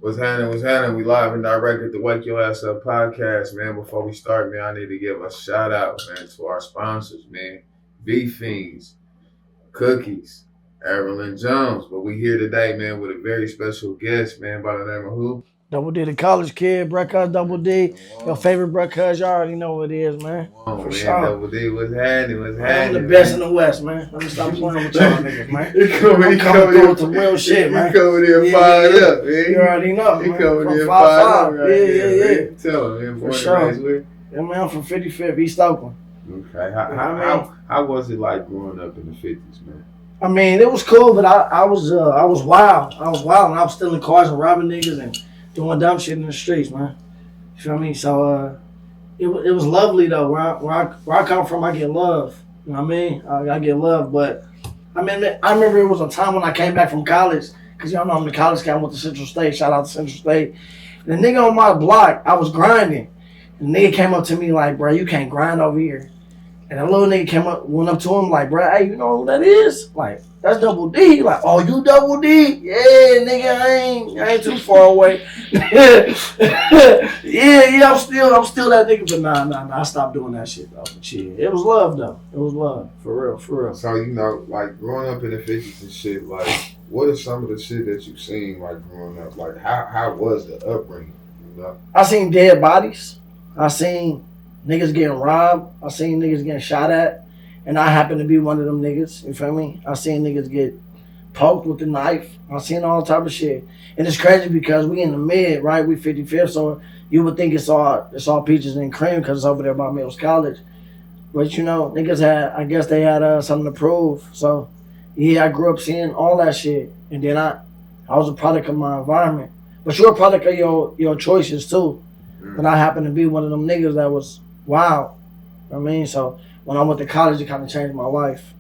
What's happening? What's happening? We live and direct at the Wake Your Ass Up podcast, man. Before we start, man, I need to give a shout out, man, to our sponsors, man. Beef Fiends, Cookies, Evelyn Jones. But we here today, man, with a very special guest, man, by the name of who? Double D, the college kid, BruhCuzDoubleD. Your favorite BruhCuz, you already know what it is, man. Oh, For man, sure. Double D, what's happening? What's I'm happening? the best in the West, man. Let me stop playing with y'all niggas, man. He coming through with some real shit, man. He coming in fired up, man. You already know, He man. coming From in 5'5". fired up. Right Yeah. Tell him, man. For sure. Yeah, man, I'm from 55th, East Oakland. Okay. How was it like growing up in the 50s, man? I mean, it was cool, but I was wild. I was wild, and I was stealing cars and robbing niggas and doing dumb shit in the streets, man. You feel me? So it was lovely though. Where I come from, I get love. You know what I mean? I get love, but I mean, I remember it was a time when I came back from college, cause y'all know I'm the college guy. I went to Central State. Shout out to Central State. And the nigga on my block, I was grinding. And the nigga came up to me like, bro, you can't grind over here. And a little nigga went up to him like, bro, hey, you know who that is? Like, that's Double D. He like, oh, you Double D? Yeah, nigga, I ain't too far away. yeah, I'm still that nigga, but nah, I stopped doing that shit though. But shit, it was love though. It was love, for real. So, you know, like growing up in the 50s and shit, like, what are some of the shit that you've seen, like, growing up? Like, how was the upbringing, you know? I seen dead bodies. I seen niggas getting robbed. I seen niggas getting shot at. And I happen to be one of them niggas. You feel me? I seen niggas get poked with the knife. I seen all type of shit. And it's crazy because we in the mid, right? We 55th, so you would think it's all peaches and cream because it's over there by Mills College. But you know, niggas I guess they had something to prove. So yeah, I grew up seeing all that shit. And then I was a product of my environment. But you're a product of your choices too. But I happen to be one of them niggas that was wild. You know what I mean? So when I went to college, it kind of changed my life.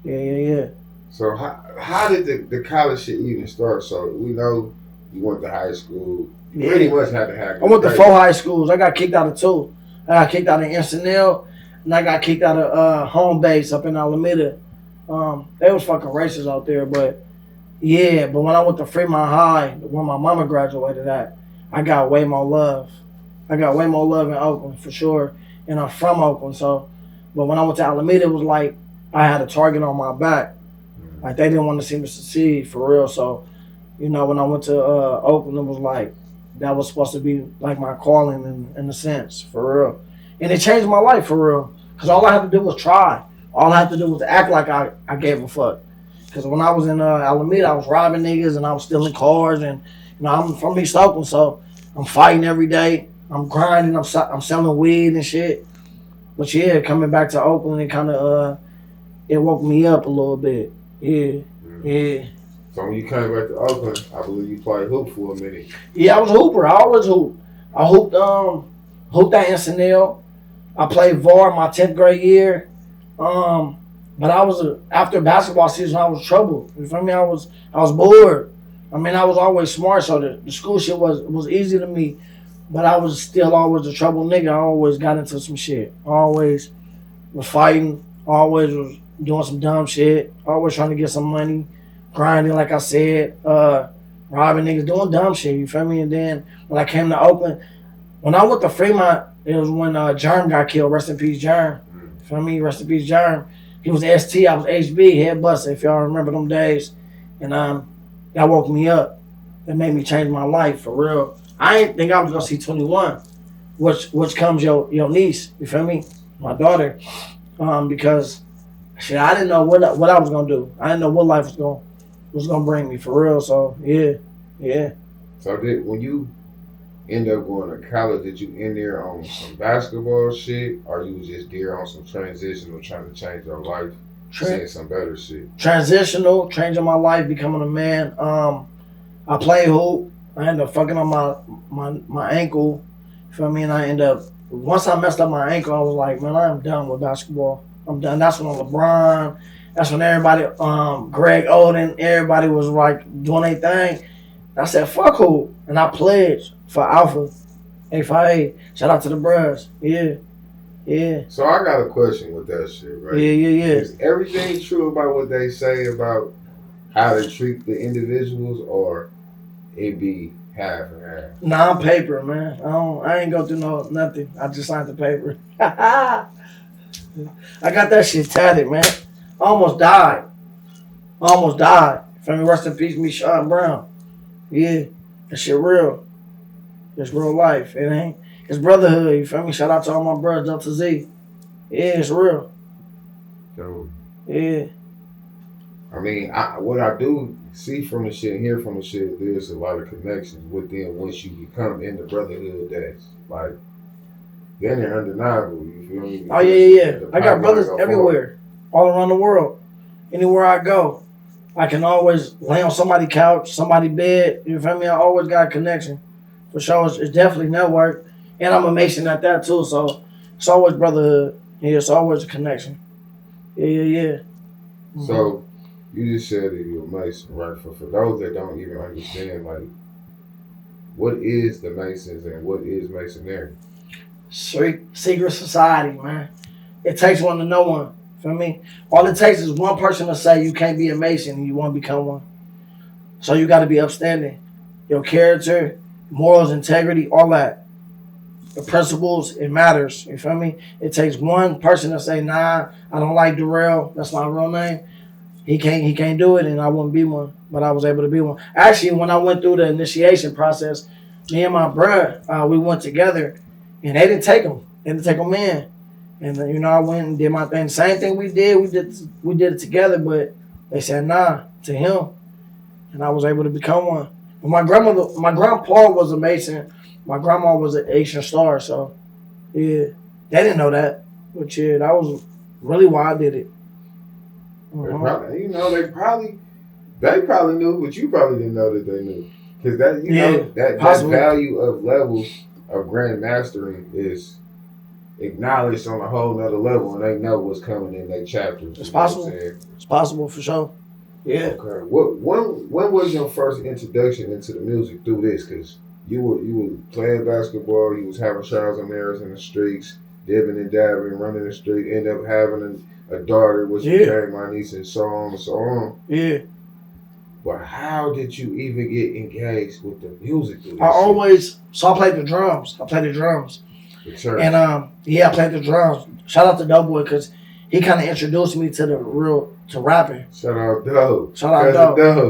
Yeah. So how did the college shit even start? So we know you went to high school. You pretty much had to have. I went to 4 high schools. I got kicked out of 2. I got kicked out of Encinal, and I got kicked out of home base up in Alameda. They was fucking racist out there, but yeah. But when I went to Fremont High, where my mama graduated at, I got way more love. I got way more love in Oakland for sure, and I'm from Oakland, so. But when I went to Alameda, it was like I had a target on my back. Like they didn't want to see me succeed for real. So, you know, when I went to Oakland, it was like that was supposed to be like my calling in a sense, for real. And it changed my life for real. Because all I had to do was try. All I had to do was act like I gave a fuck. Because when I was in Alameda, I was robbing niggas and I was stealing cars. And, you know, I'm from East Oakland, so I'm fighting every day. I'm grinding. I'm selling weed and shit. But yeah, coming back to Oakland, it kind of it woke me up a little bit. Yeah. So when you came back to Oakland, I believe you played hoop for a minute. Yeah, I was a hooper. I always hooped. I hooped at Encinal. I played VAR my 10th grade year. But I was after basketball season, I was troubled. You feel me? I was bored. I mean, I was always smart, so the school shit was easy to me. But I was still always a trouble nigga. I always got into some shit. Always was fighting. Always was doing some dumb shit. Always trying to get some money. Grinding, like I said. Robbing niggas, doing dumb shit. You feel me? And then when I came to Oakland, when I went to Fremont, it was when Germ got killed. Rest in peace, Germ. You feel me? Rest in peace, Germ. He was ST. I was HB, head buster, if y'all remember them days. And that woke me up. It made me change my life, for real. I didn't think I was gonna see 21, which comes your niece, you feel me, my daughter, because shit, I didn't know what I was gonna do. I didn't know what life was gonna bring me, for real. So yeah. So when you end up going to college, did you end there on some basketball shit, or you was just there on some transitional, trying to change your life, seeing some better shit? Transitional, changing my life, becoming a man. I play hoop. I ended up fucking on my ankle. You feel me? And once I messed up my ankle, I was like, man, I'm done with basketball. I'm done. That's when LeBron, that's when everybody, Greg Oden, everybody was like doing their thing. I said, fuck hoop. And I pledged for Alpha, A5A. Shout out to the bros. Yeah. So I got a question with that shit, right? Yeah. Is everything true about what they say about how they treat the individuals, or it be half and half? Non-paper, man. I ain't go through nothing. I just signed the paper. I got that shit tatted, man. I almost died. Feel me? Rest in peace, me, Sean Brown. Yeah, that shit real. It's real life. It ain't. It's brotherhood. You feel me? Shout out to all my brothers, Delta Z. Yeah, it's real. So, Yeah. I mean, what I do see from the shit, hear from the shit, there's a lot of connections within once you become in the brotherhood. That's like, then they're undeniable. You feel me? Oh yeah. I got brothers everywhere, all around the world. Anywhere I go, I can always lay on somebody's couch, somebody's bed. You feel me? I always got a connection. For sure, it's definitely network, and I'm a Mason at that too. So it's always brotherhood. Yeah, it's always a connection. Yeah. Mm-hmm. So you just said that you're a Mason, right? For those that don't even understand, like, what is the Masons and what is Masonry? Secret society, man. It takes one to know one. Feel me? All it takes is one person to say you can't be a Mason and you want to become one. So you got to be upstanding. Your character, morals, integrity, all that. The principles, it matters. You feel me? It takes one person to say, nah, I don't like Darrell. That's my real name. He can't do it, and I wouldn't be one. But I was able to be one. Actually, when I went through the initiation process, me and my bruh, we went together, and they didn't take him. They didn't take him in. And I went and did my thing. Same thing we did. We did it together, but they said nah to him, and I was able to become one. And my grandpa was a Mason. My grandma was an Asian Star. So yeah, they didn't know that, but yeah, that was really why I did it. They probably knew, but you probably didn't know that they knew, because that value of levels of grand mastering is acknowledged on a whole nother level, and they know what's coming in their chapters. It's possible. It's possible for sure. Yeah. Okay. When was your first introduction into the music through this? Because you were playing basketball, you was having trials and errors in the streets, dibbing and dabbing, running the street, end up having a daughter, which became my niece, and so on and so on. Yeah. But how did you even get engaged with the music? I played the drums. And I played the drums. Shout out to W.Y.A.U because he kind of introduced me to rapping. Shout out Doe.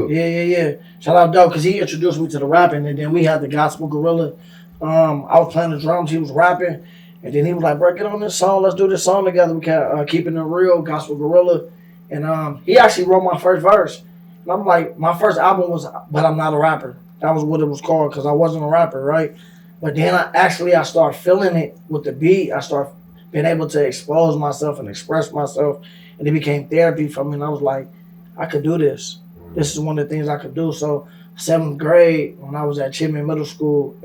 Yeah. Shout out Doe because he introduced me to the rapping, and then we had the gospel gorilla. I was playing the drums, he was rapping, and then he was like, "Bro, get on this song. Let's do this song together. We can keeping it real, gospel gorilla." And he actually wrote my first verse. And I'm like, my first album was "But I'm Not a Rapper." That was what it was called because I wasn't a rapper, right? But then I started feeling it with the beat. I started being able to expose myself and express myself, and it became therapy for me. And I was like, I could do this. This is one of the things I could do. So 7th grade, when I was at Chipman Middle School,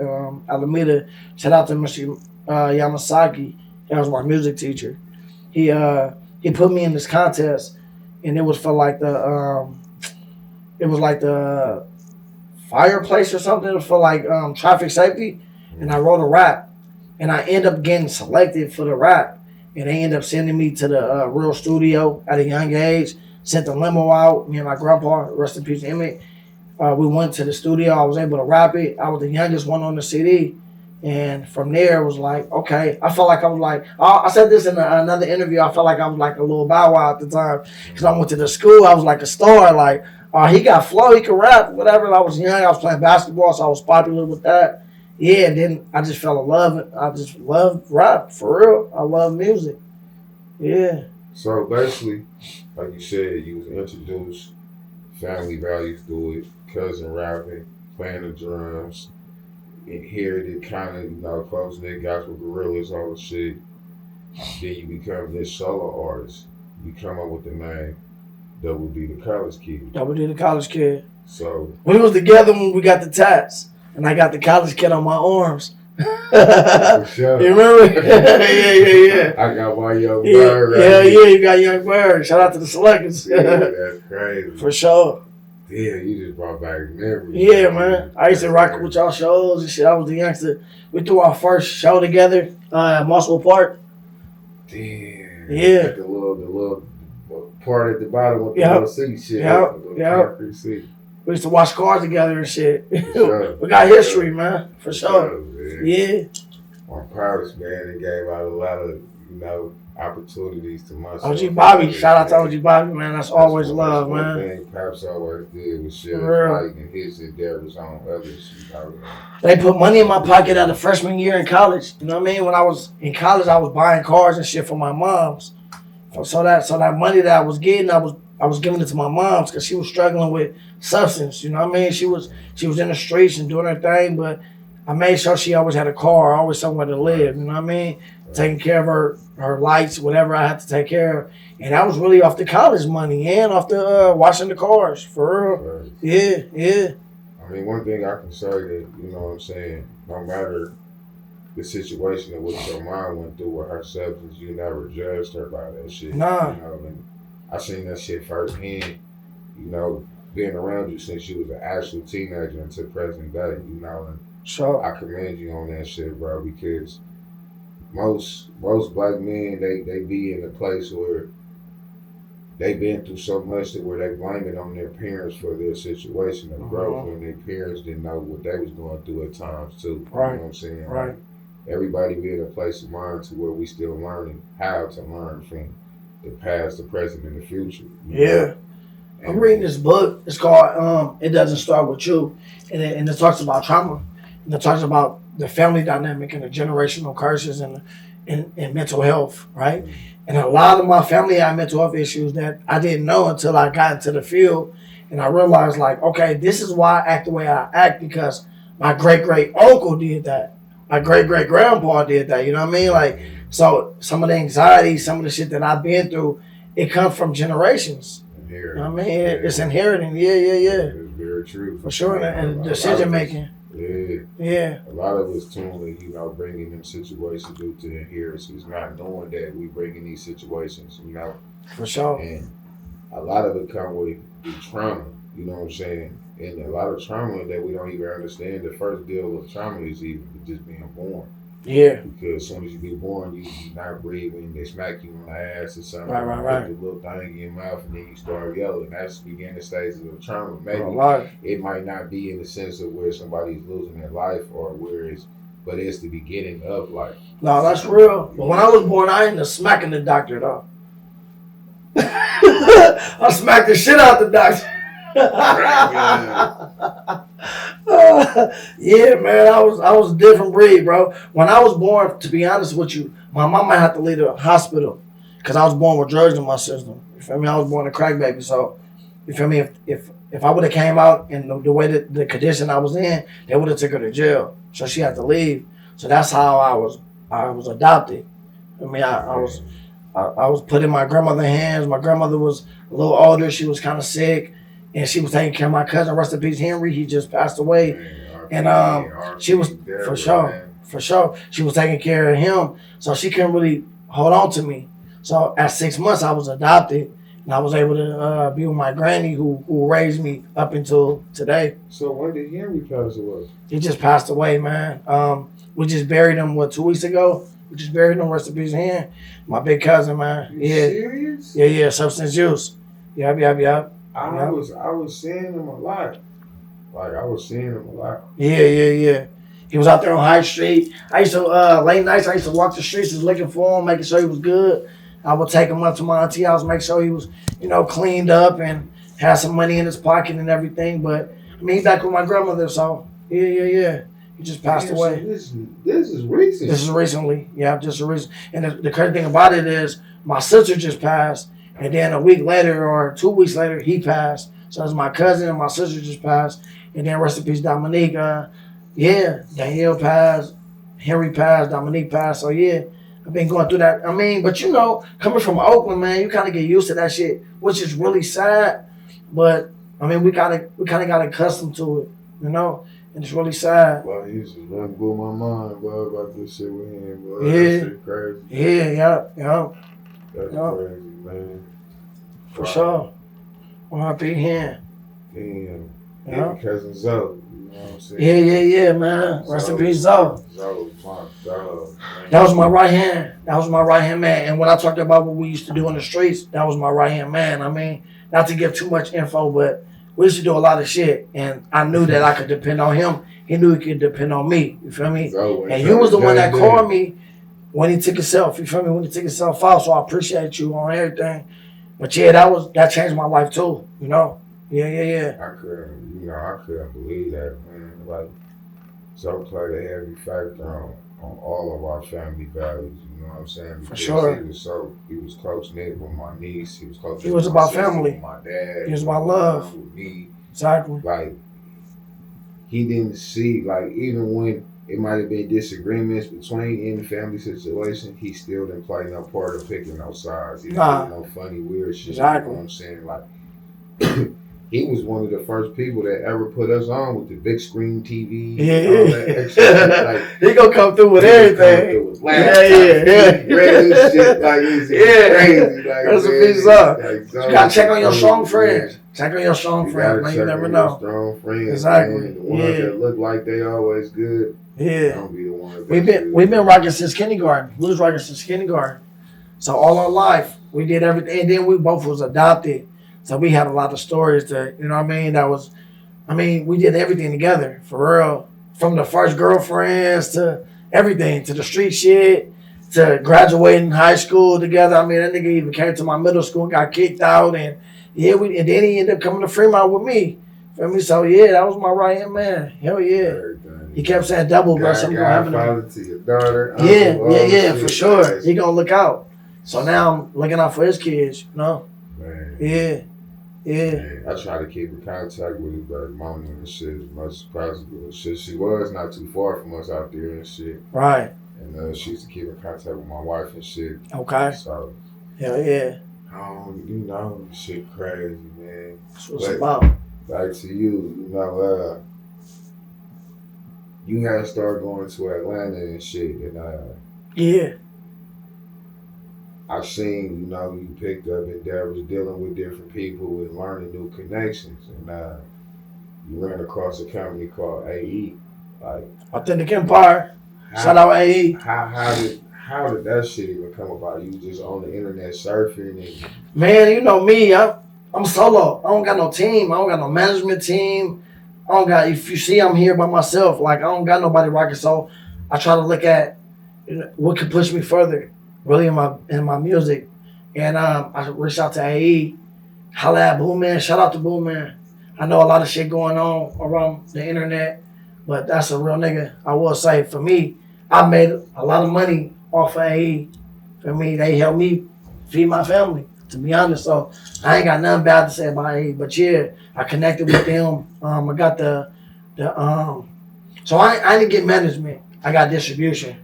Alameda, shout out to Mr. Yamasaki. That was my music teacher. He put me in this contest, and it was for like the fireplace or something. It was for like traffic safety. And I wrote a rap, and I ended up getting selected for the rap, and they ended up sending me to the real studio at a young age. Sent the limo out. Me and my grandpa, rest in peace, Emmett. We went to the studio. I was able to rap it. I was the youngest one on the CD, and from there it was like, okay. I felt like I was like, I said this in another interview. I felt like I was like a little Bow Wow at the time because I went to the school. I was like a star. Like, he got flow. He could rap. Whatever. I was young. I was playing basketball, so I was popular with that. Yeah, and then I just fell in love. I just love rap, for real. I love music. Yeah. So basically, like you said, you was introduced, family values through it, cousin rapping, playing the drums, inherited kind of, close-knit gospel gorillas, all the shit. Then you become this solo artist. You come up with the name W.D. the College Kid. W.D. the College Kid. So we was together when we got the tats. And I got the College Kid on my arms. For sure. You remember? Yeah. I got my young bird right here. Yeah, you got young bird. Shout out to the Selectors. Yeah, that's crazy. For sure. Yeah, you just brought back memories. Yeah, man. I used to rock with y'all shows and shit. I was the youngster. We threw our first show together at Muscle Park. Damn. Yeah. Like the little part at the bottom with the little seat shit. Yeah. We used to watch cars together and shit. Sure. We got history, man. For sure. Man. Yeah. My proudest, man, it gave out a lot of, opportunities to myself. OG Bobby. Shout out to OG Bobby, man. That's always love, one man. thing Pops always did was share For his light and his endeavors on others. They put money in my pocket at the freshman year in college. You know what I mean? When I was in college, I was buying cars and shit for my moms. So that money that I was getting, I was giving it to my mom's because she was struggling with substance. You know what I mean? She was in the streets and doing her thing, but I made sure she always had a car, always somewhere to live. You know what I mean? Taking care of her lights, whatever I had to take care of. And that was really off the college money and off the washing the cars, for real. Right. Yeah. I mean, one thing I can say that, no matter the situation of what your mom went through with her substance, you never judged her by that shit. Nah. And I seen that shit firsthand, being around you since you was an actual teenager until present day, and Sure. I commend you on that shit, bro, because most black men, they be in a place where they've been through so much that where they blame it on their parents for their situation of growth, and their parents didn't know what they was going through at times too. Right. You know what I'm saying? Right. Everybody be in a place of mind to where we still learning how to learn from the past, the present, and the future. Yeah. I'm reading this book. It's called It Doesn't Start With You. And it talks about trauma. And it talks about the family dynamic and the generational curses and mental health, right? And a lot of my family had mental health issues that I didn't know until I got into the field. And I realized, like, okay, this is why I act the way I act, because my great-great-uncle did that. My great-great-grandpa did that, you know what I mean? Like, so some of the anxiety, some of the shit that I've been through, it comes from generations. You know what I mean? It's inheriting. Yeah. It's very true. For sure. And decision making. Yeah. A lot of us totally, bringing them situations due to inheritance, not knowing that we bring in these situations, For sure. And a lot of it comes with trauma, you know what I'm saying? And a lot of trauma that we don't even understand. The first deal with trauma is even just being born. Yeah. Because as soon as you be born, you're not breathing, they smack you on the ass or something. Right. Put the little thing in your mouth and then you start yelling. That's the beginning stages of trauma. Maybe it might not be in the sense of where somebody's losing their life or but it's the beginning of life. No, that's real. But when I was born, I ended up smacking the doctor though. I smacked the shit out the doctor. Yeah, man, I was a different breed, bro. When I was born, to be honest with you, my mama had to leave the hospital because I was born with drugs in my system. You feel me? I was born a crack baby, so you feel me? If I would have came out in the way that the condition I was in, they would have took her to jail. So she had to leave. So that's how I was adopted. I mean, I was put in my grandmother's hands. My grandmother was a little older. She was kind of sick. And she was taking care of my cousin, rest in peace, Henry. He just passed away. And she was, for sure, she was taking care of him. So she couldn't really hold on to me. So at 6 months, I was adopted. And I was able to be with my granny who raised me up until today. So when did Henry pass away? He just passed away, man. We just buried him, 2 weeks ago? We just buried him, rest in peace, hand. My big cousin, man. You serious? Yeah, substance use. Yep. I was seeing him a lot. Yeah. He was out there on High Street. I used to, late nights, I used to walk the streets just looking for him, making sure he was good. I would take him up to my auntie house, make sure he was, cleaned up and had some money in his pocket and everything. But, I mean, he's back with my grandmother, so, yeah. He just passed away. So this is recent. This is recently. Yeah, just recent. And the crazy thing about it is my sister just passed. And then a week later or 2 weeks later, he passed. So it's my cousin and my sister just passed. And then rest in peace, Dominique. Danielle passed. Henry passed. Dominique passed. So yeah, I've been going through that. I mean, but coming from Oakland, man, you kind of get used to that shit, which is really sad. But I mean, we kind of got accustomed to it, and it's really sad. Well, he used to blew my mind, bro, about this shit with him, bro. Yeah. That shit crazy. Yeah. That's crazy, man. For sure. R.I.P. him. Damn. Yeah. Cousin Zoe. You know what I'm saying? Yeah, man. Rest in peace, Zoe. Zoe, my dog. That was my right hand. That was my right hand man. And when I talked about what we used to do in the streets, that was my right hand man. I mean, not to give too much info, but we used to do a lot of shit, and I knew that I could depend on him. He knew he could depend on me. You feel me? And you was the one that called me when he took himself. You feel me? When he took himself out. So I appreciate you on everything. But yeah, that changed my life too. You know? Yeah. I couldn't believe that, man. Like, so played a heavy factor on all of our family values. You know what I'm saying? Because for sure. He was close knit with my niece. He was close. He was about family. With my dad. He was about love. With me. Exactly. Like, he didn't see, like, even when it might have been disagreements between in the family situation, he still didn't play no part of picking no sides. He didn't do no funny, weird shit. Exactly. You know what I'm saying? Like, he was one of the first people that ever put us on with the big screen TV. Yeah. All that extra shit. Like, he gonna come through with everything. Red shit. Like, it's crazy. Like, that's a piece up. You gotta check on your strong friends. Check on your strong friends, man. You never know. Strong friends. Exactly. Man. The ones that look like they always good. Yeah. Don't be the ones. We've been rocking since kindergarten. We was rocking since kindergarten. So all our life we did everything. And then we both was adopted. So we had a lot of stories to, you know what I mean? We did everything together, for real. From the first girlfriends to everything, to the street shit, to graduating high school together. I mean, that nigga even came to my middle school and got kicked out. And and then he ended up coming to Fremont with me. Feel me? So yeah, that was my right hand man. Hell yeah. He kept saying double, bro. Something gonna happen to your daughter. Yeah, for sure. He gonna look out. So now I'm looking out for his kids, you know? Man. Yeah. Man, I try to keep in contact with his baby mama and shit as much as possible. Shit, she was not too far from us out there and shit. Right. And she used to keep in contact with my wife and shit. Okay. So. Hell yeah. You know, shit crazy, man. That's what it's about. Back to you, you had to start going to Atlanta and shit, and yeah. I seen, you picked up endeavors dealing with different people and learning new connections, and you ran across a company called A.E. Like Authentic Empire. Shout out A.E. How did that shit even come about? You just on the internet surfing and man, you know me, I'm solo. I don't got no team. I don't got no management team. If you see I'm here by myself, like I don't got nobody rocking. So I try to look at what could push me further, really in my music. And I reached out to AE, holla at Boom Man. Shout out to Boom Man. I know a lot of shit going on around the internet, but that's a real nigga. I will say for me, I made a lot of money off of AE. For me, they helped me feed my family, to be honest. So I ain't got nothing bad to say about AE. But yeah, I connected with them. I got so I didn't get management. I got distribution.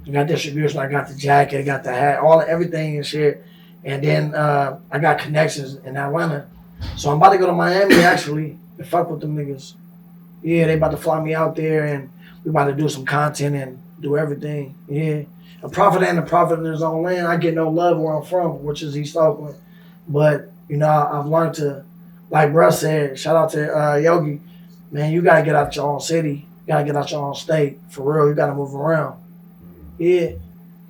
I got the jacket, I got the hat, everything and shit. And then I got connections in Atlanta. So I'm about to go to Miami actually and fuck with them niggas. Yeah, they about to fly me out there and we about to do some content and do everything. Yeah. A prophet ain't a prophet in his own land. I get no love where I'm from, which is East Oakland. But, I've learned to, like bruh said, shout out to Yogi, man, you gotta get out your own city. You gotta get out your own state. For real, you gotta move around. Yeah.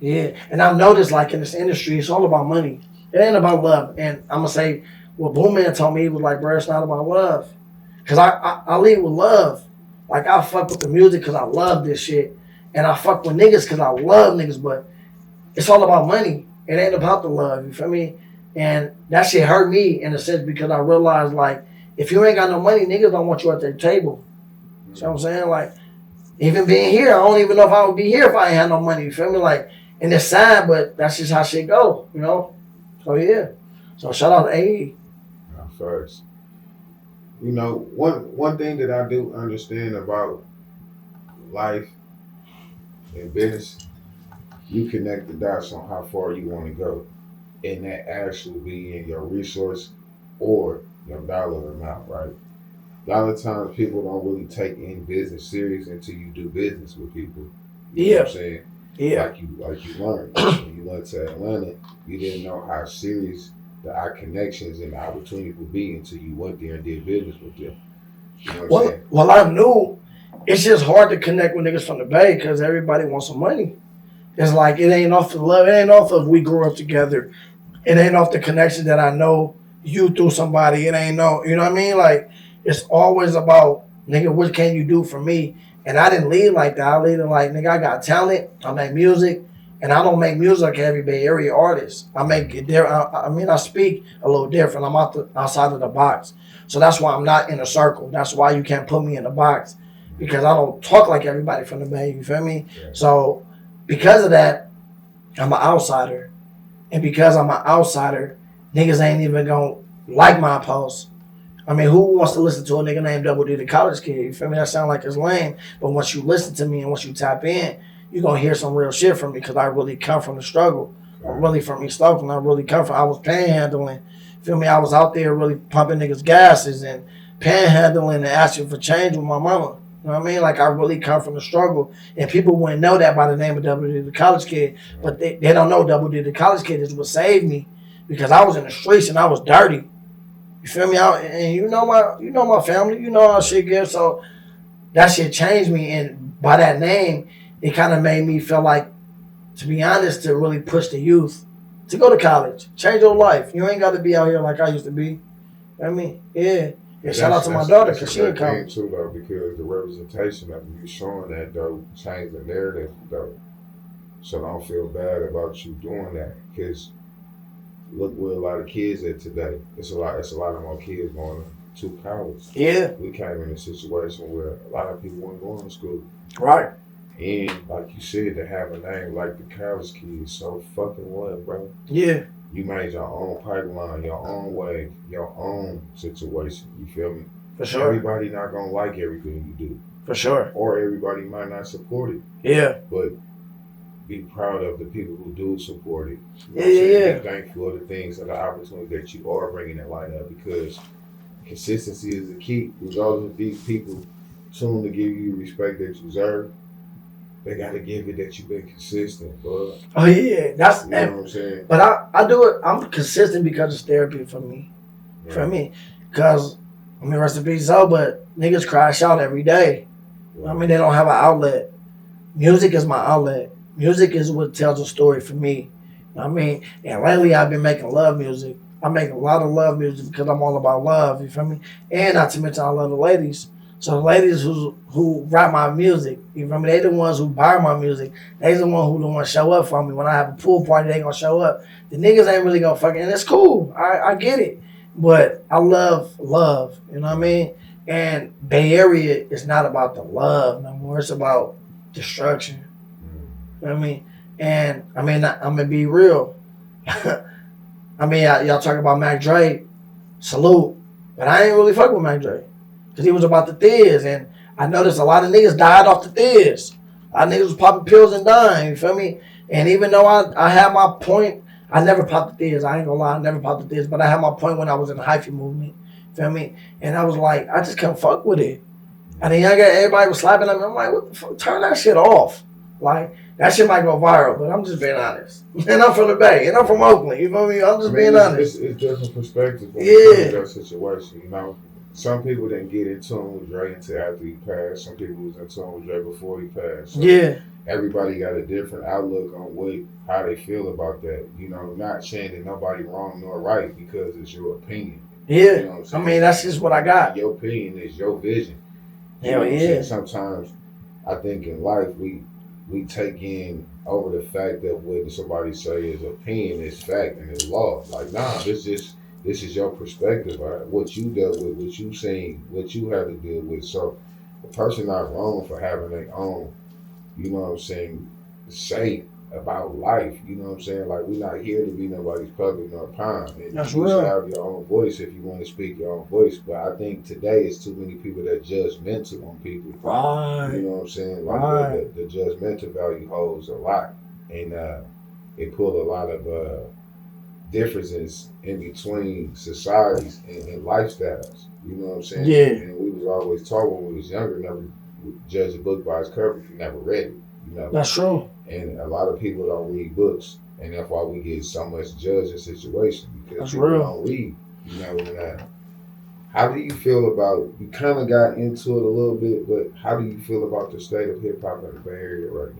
And I've noticed, like, in this industry, it's all about money. It ain't about love. And I'm going to say, what Boom Man told me, he was like, bro, it's not about love. Because I lead with love. Like, I fuck with the music because I love this shit. And I fuck with niggas because I love niggas. But it's all about money. It ain't about the love. You feel me? And that shit hurt me in a sense because I realized, like, if you ain't got no money, niggas don't want you at their table. You know what I'm saying? Like, even being here, I don't even know if I would be here if I ain't had no money. You feel me? Like, and it's sad, but that's just how shit go, So yeah. So shout out to AE. First. One thing that I do understand about life and business, you connect the dots on how far you want to go. And that actually be in your resource or your dollar amount, right? A lot of times people don't really take in business serious until you do business with people. You know what I'm saying? Yeah. Like you learned. When you went to Atlanta, you didn't know how serious our connections and the opportunity would be until you went there and did business with them. You know what I'm saying? Well, I knew it's just hard to connect with niggas from the Bay because everybody wants some money. It's like it ain't off the love. It ain't off of we grew up together. It ain't off the connection that I know you through somebody. It ain't no, you know what I mean? Like, it's always about, nigga, what can you do for me? And I didn't lead like that. I lead like, nigga, I got talent. I make music. And I don't make music like every Bay Area artist. I make it there. I mean, I speak a little different. I'm outside of the box. So that's why I'm not in a circle. That's why you can't put me in a box, because I don't talk like everybody from the Bay. You feel me? Yeah. So because of that, I'm an outsider. And because I'm an outsider, niggas ain't even gonna like my posts. I mean, who wants to listen to a nigga named W.Y.A.U, the college kid? You feel me? That sound like it's lame. But once you listen to me and once you tap in, you're going to hear some real shit from me, because I really come from the struggle. I'm really from East Oakland. I was panhandling. Feel me? I was out there really pumping niggas' gases and panhandling and asking for change with my mama. You know what I mean? Like, I really come from the struggle. And people wouldn't know that by the name of W.Y.A.U, the college kid. But they don't know W.Y.A.U, the college kid is what saved me, because I was in the streets and I was dirty. You feel me? And you know my family. You know how shit gets. So that shit changed me. And by that name, it kind of made me feel like, to be honest, to really push the youth to go to college, change your life. You ain't got to be out here like I used to be. You know what I mean, yeah. And shout out to my daughter, because she in college too, though, because the representation of you showing that, though, changed the narrative, though. So don't feel bad about you doing that, because look where a lot of kids at today. It's a lot of more kids going to college. Yeah. We came in a situation where a lot of people weren't going to school. Right. And like you said, to have a name like the college kid, so fucking what, bro? Yeah. You made your own pipeline, your own way, your own situation. You feel me? For sure. Everybody not gonna like everything you do. For sure. Or everybody might not support it. Yeah. But be proud of the people who do support it. Yeah. Be thankful of the things and the opportunity that you are bringing that light up, because consistency is the key. Regardless of these people soon to give you respect that you deserve, they gotta give it that you've been consistent, bro. Oh yeah, that's, you know what I'm saying. But I do it. I'm consistent because it's therapy for me. Yeah. For me, because I mean, rest in peace, but niggas crash out every day. Yeah. I mean, they don't have an outlet. Music is my outlet. Music is what tells a story for me. I mean, and lately I've been making love music. I make a lot of love music because I'm all about love. You feel me? And not to mention I love the ladies. So the ladies who write my music, you feel me? They the ones who buy my music. They the ones who show up for me. When I have a pool party, they gonna show up. The niggas ain't really gonna fucking, and it's cool. I get it. But I love, you know what I mean? And Bay Area is not about the love no more. It's about destruction. You know what I mean? And I mean, I'm gonna be real. I mean, y'all talk about Mac Dre, salute. But I ain't really fuck with Mac Dre. Because he was about the thiz, and I noticed a lot of niggas died off the thiz. A lot of niggas was popping pills and dying, you feel me? And even though I had my point, I never popped the thiz. I ain't gonna lie, I never popped the thiz. But I had my point when I was in the hyphy movement, feel me? And I was like, I just couldn't fuck with it. And then everybody was slapping at me. I'm like, what the fuck? Turn that shit off. Like, that shit might go viral, but I'm just being honest. And I'm from the Bay, and I'm from Oakland, you feel me? I'm just being honest. It's different perspectives when it comes to that situation, you know? Some people didn't get in tune with Dre until after he passed. Some people was in tune with Dre before he passed. So yeah. Everybody got a different outlook on how they feel about that. You know, not saying that nobody wrong nor right, because it's your opinion. Yeah. You know what I'm mean, that's just what I got. Your opinion is your vision. Hell yeah. Sometimes I think in life we take in over the fact that what somebody say is opinion is fact and is law. Like, nah, this is your perspective, right? What you dealt with, what you seen, what you had to deal with. So the person not wrong for having their own, you know what I'm saying, say about life. You know what I'm saying? Like, we're not here to be nobody's puppet nor pawn. That's you real. should have your own voice if you want to speak your own voice. But I think today it's too many people that judgmental on people. Right. You know what I'm saying? Like the judgmental value holds a lot. And it pulled a lot of differences in between societies and lifestyles. You know what I'm saying? Yeah. And we was always taught when we was younger, never judge a book by its cover if you never read it. You know? That's true. And a lot of people don't read books, and that's why we get so much judge in situations, because that's people real. Don't read. You know, and how do you feel about? You kind of got into it a little bit, but how do you feel about the state of hip hop in the Bay Area right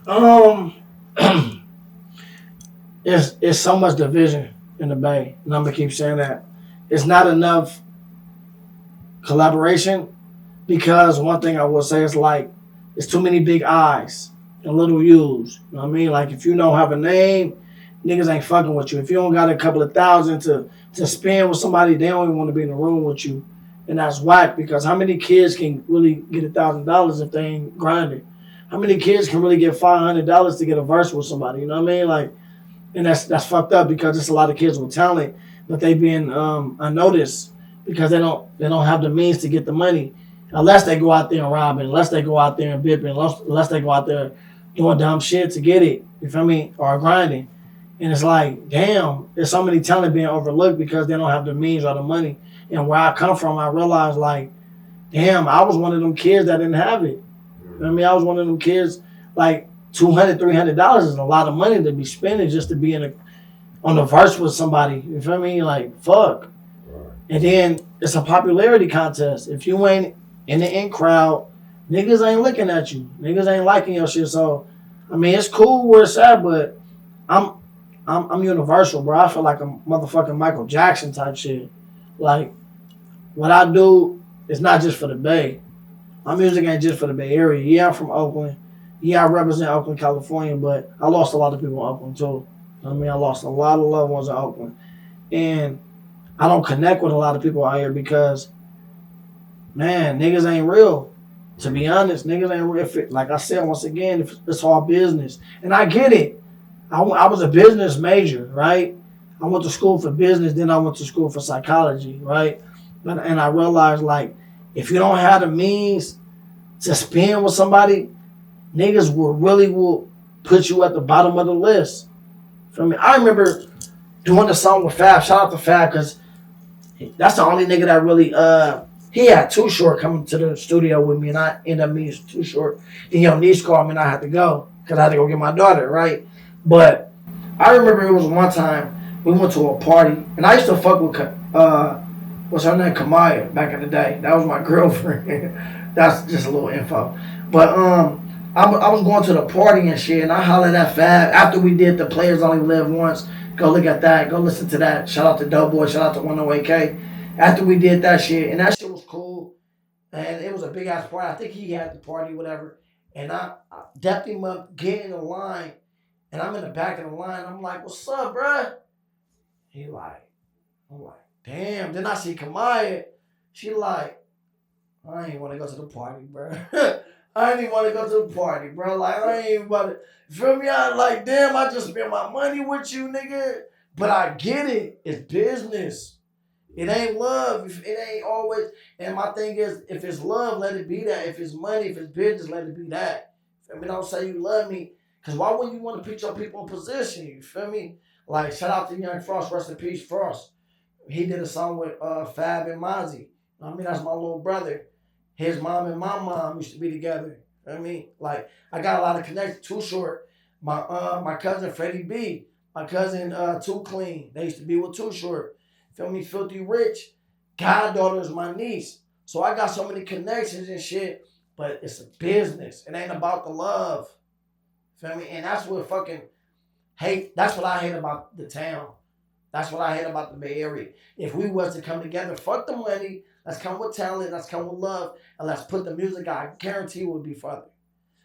now? It's so much division in the Bay, and I'm gonna keep saying that. it's not enough collaboration, because one thing I will say is like it's too many big I's and little U's. You know what I mean? Like if you don't have a name, niggas ain't fucking with you. If you don't got a couple of thousand to spend with somebody, they don't even want to be in the room with you. And that's whack, because how many kids can really get $1,000 if they ain't grinding? How many kids can really get $500 to get a verse with somebody? You know what I mean? Like, and that's fucked up, because it's a lot of kids with talent, but they being unnoticed because they don't have the means to get the money, unless they go out there and robbing, unless they go out there and bipping, unless they go out there doing dumb shit to get it. You feel me? Or grinding. And it's like, damn, there's so many talent being overlooked because they don't have the means or the money. And where I come from, I realized like, damn, I was one of them kids that didn't have it. You know what I mean? I was one of them kids, like $200, $300 is a lot of money to be spending just to be on the verse with somebody. You feel me? Like, fuck. And then it's a popularity contest. If you ain't in the in crowd, niggas ain't looking at you. Niggas ain't liking your shit. So, I mean, it's cool where it's at, but I'm universal, bro. I feel like a motherfucking Michael Jackson type shit. Like, what I do is not just for the Bay. My music ain't just for the Bay Area. Yeah, I'm from Oakland. Yeah, I represent Oakland, California, but I lost a lot of people in Oakland too. I mean, I lost a lot of loved ones in Oakland. And I don't connect with a lot of people out here because, man, niggas ain't real. To be honest, niggas ain't real. Like I said, once again, it's all business. And I get it. I was a business major, right? I went to school for business, then I went to school for psychology, right? And I realized, like, if you don't have the means to spend with somebody, niggas will put you at the bottom of the list. For me, I remember doing the song with Fab. Shout out to Fab, because that's the only nigga that really he had Too Short coming to the studio with me, and I ended up meeting Too Short. And your niece called me, and I had to go because I had to go get my daughter, right? But I remember it was one time we went to a party, and I used to fuck with what's her name, Kamaya, back in the day. That was my girlfriend. That's just a little info. But I was going to the party and shit, and I hollered at Fab after we did the Players Only Live Once. Go look at that. Go listen to that. Shout out to Doughboy. Shout out to 108K. After we did that shit, and that shit was cool, and it was a big ass party. I think he had the party, whatever. And I dapped him up, get in the line, and I'm in the back of the line. I'm like, "What's up, bruh?" I'm like, damn. Then I see Kamaya. She like, I ain't want to go to the party, bro. I ain't even want to go to the party, bro. Like, I ain't even about to. Feel me? I like, damn, I just spent my money with you, nigga. But I get it. It's business. It ain't love. It ain't always. And my thing is, if it's love, let it be that. If it's money, if it's business, let it be that. Feel me? Don't say you love me. Because why wouldn't you want to put your people in position? You feel me? Like, shout out to Young Frost. Rest in peace, Frost. He did a song with Fab and Mozzie. I mean, that's my little brother. His mom and my mom used to be together. I mean, like, I got a lot of connections. Too Short. My cousin Freddie B. My cousin Too Clean. They used to be with Too Short. Feel me? Filthy Rich. Goddaughter is my niece. So I got so many connections and shit. But it's a business. It ain't about the love. Feel me? And that's what fucking hate. That's what I hate about the town. That's what I hate about the Bay Area. If we was to come together, fuck the money, let's come with talent, let's come with love, and let's put the music out. I guarantee it would be further.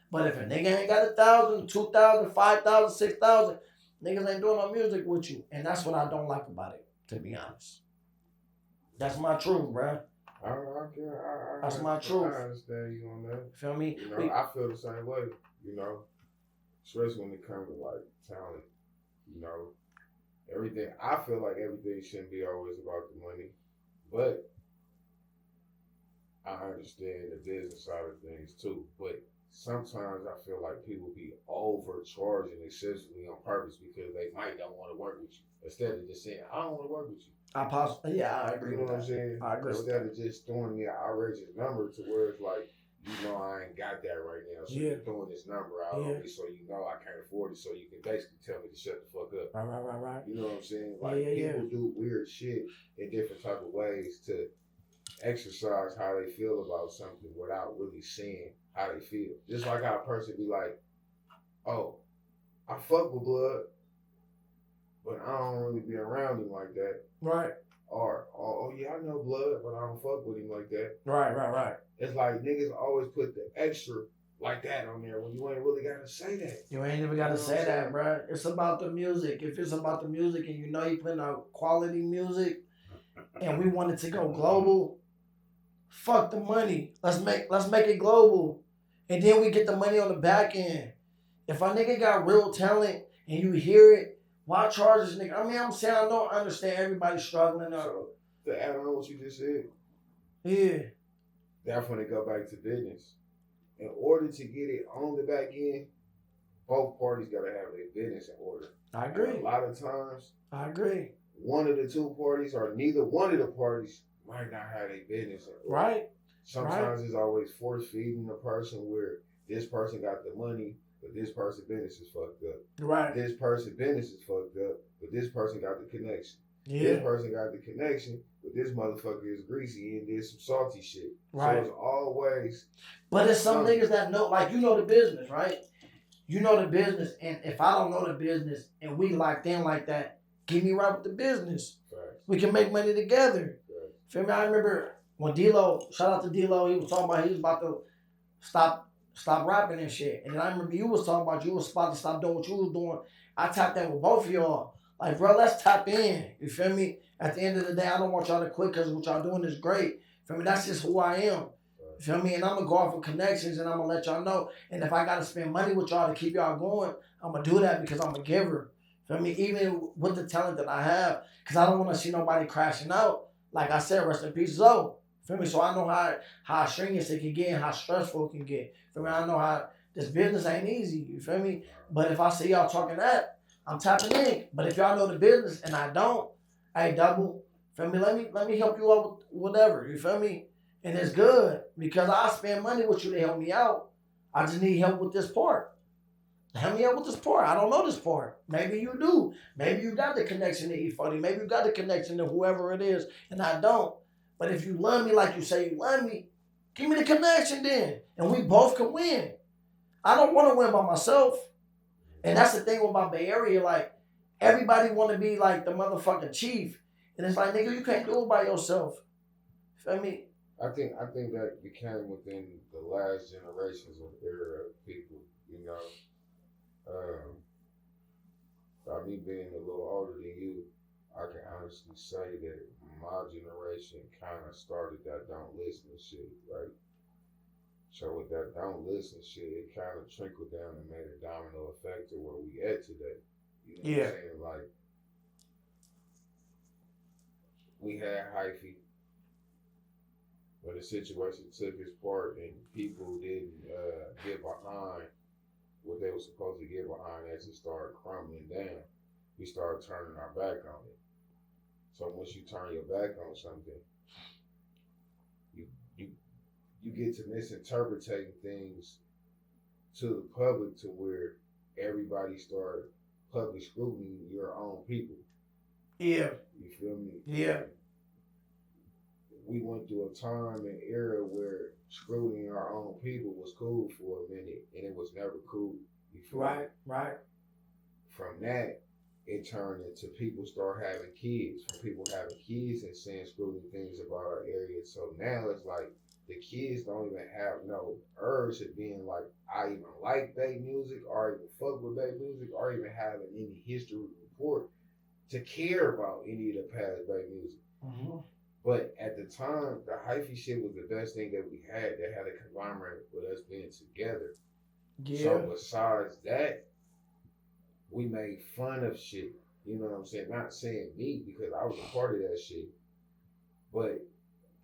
But if a nigga ain't got 1,000, 2,000, 5,000, 6,000, niggas ain't doing no music with you. And that's what I don't like about it, to be honest. That's my truth, bruh. That's my truth. I understand you on that. Feel me? You know, I feel the same way, you know, especially when it comes to like talent, you know. Everything, I feel like everything shouldn't be always about the money, but I understand the business side of things too. But sometimes I feel like people be overcharging excessively on purpose because they might not want to work with you. Instead of just saying, I don't want to work with you. I agree. You know what I'm saying? I agree. Instead of just throwing me an outrageous number to where it's like, you know, I ain't got that right now, so you're throwing this number out on me so you know I can't afford it, so you can basically tell me to shut the fuck up. Right. You know what I'm saying? Like, people do weird shit in different type of ways to exercise how they feel about something without really saying how they feel. Just like how a person be like, oh, I fuck with Blood, but I don't really be around him like that. Right. are, oh yeah, I know blood, but I don't fuck with him like that. Right. It's like niggas always put the extra like that on there when you ain't really gotta say that. You ain't even gotta say that, bro. It's about the music. If it's about the music and you know you putting out quality music and we want it to go global, fuck the money. Let's make it global. And then we get the money on the back end. If a nigga got real talent and you hear it, why charge this nigga? I mean, I'm saying I don't understand everybody struggling up. So, to add on what you just said, yeah, that's when it go back to business. In order to get it on the back end, both parties gotta have their business in order. I agree. And a lot of times, I agree. One of the two parties or neither one of the parties might not have their business in order. Right. Sometimes it's always force feeding the person where this person got the money, but this person's business is fucked up. Right. This person's business is fucked up, but this person got the connection. Yeah. This person got the connection, but this motherfucker is greasy and did some salty shit. Right. So it's always. But it's some niggas that know, like, you know the business, right? You know the business, and if I don't know the business and we locked in like that, get me right with the business. Right. We can make money together. Right. Feel me? I remember when D-Lo, shout out to D-Lo, he was talking about he was about to stop rapping and shit. And then I remember you was talking about you was about to stop doing what you was doing. I tapped in with both of y'all. Like, bro, let's tap in. You feel me? At the end of the day, I don't want y'all to quit because what y'all doing is great. Feel me? That's just who I am. You feel me? And I'm going to go off with connections and I'm going to let y'all know. And if I got to spend money with y'all to keep y'all going, I'm going to do that because I'm a giver. Feel me? Even with the talent that I have, because I don't want to see nobody crashing out. Like I said, rest in peace, Zoe. Feel me? So I know how strenuous it can get and how stressful it can get. Feel me? I know how this business ain't easy. You feel me? But if I see y'all talking that, I'm tapping in. But if y'all know the business and I don't, hey, double, feel me? Let me help you out with whatever. You feel me? And it's good because I spend money with you to help me out. I just need help with this part. Help me out with this part. I don't know this part. Maybe you do. Maybe you got the connection to E40. Maybe you got the connection to whoever it is, and I don't. But if you love me like you say you love me, give me the connection then, and we both can win. I don't want to win by myself. And that's the thing about Bay Area. Like, everybody want to be like the motherfucking chief. And it's like, nigga, you can't do it by yourself. Feel me? I think that became within the last generations of era of people, you know. By me being a little older than you, I can honestly say that my generation kind of started that don't listen to shit, right? So with that don't listen shit, it kind of trickled down and made a domino effect to where we at today. You know what I'm saying? Like, we had hyphy, but the situation took its part and people didn't get behind what they were supposed to get behind as it started crumbling down. We started turning our back on it. So once you turn your back on something, you get to misinterpreting things to the public to where everybody started public scrutiny your own people. Yeah. You feel me? Yeah. We went through a time and era where scrutiny our own people was cool for a minute, and it was never cool. You feel me? Right. From that, it turned into people start having kids. From people having kids and saying scrutiny things about our area. So now it's like the kids don't even have no urge of being like, I even like Bay music, or even fuck with Bay music, or even having any history report to care about any of the past Bay music. Mm-hmm. But at the time, the hyphy shit was the best thing that we had that had a conglomerate with us being together. Yeah. So besides that, we made fun of shit. You know what I'm saying? Not saying me because I was a part of that shit. But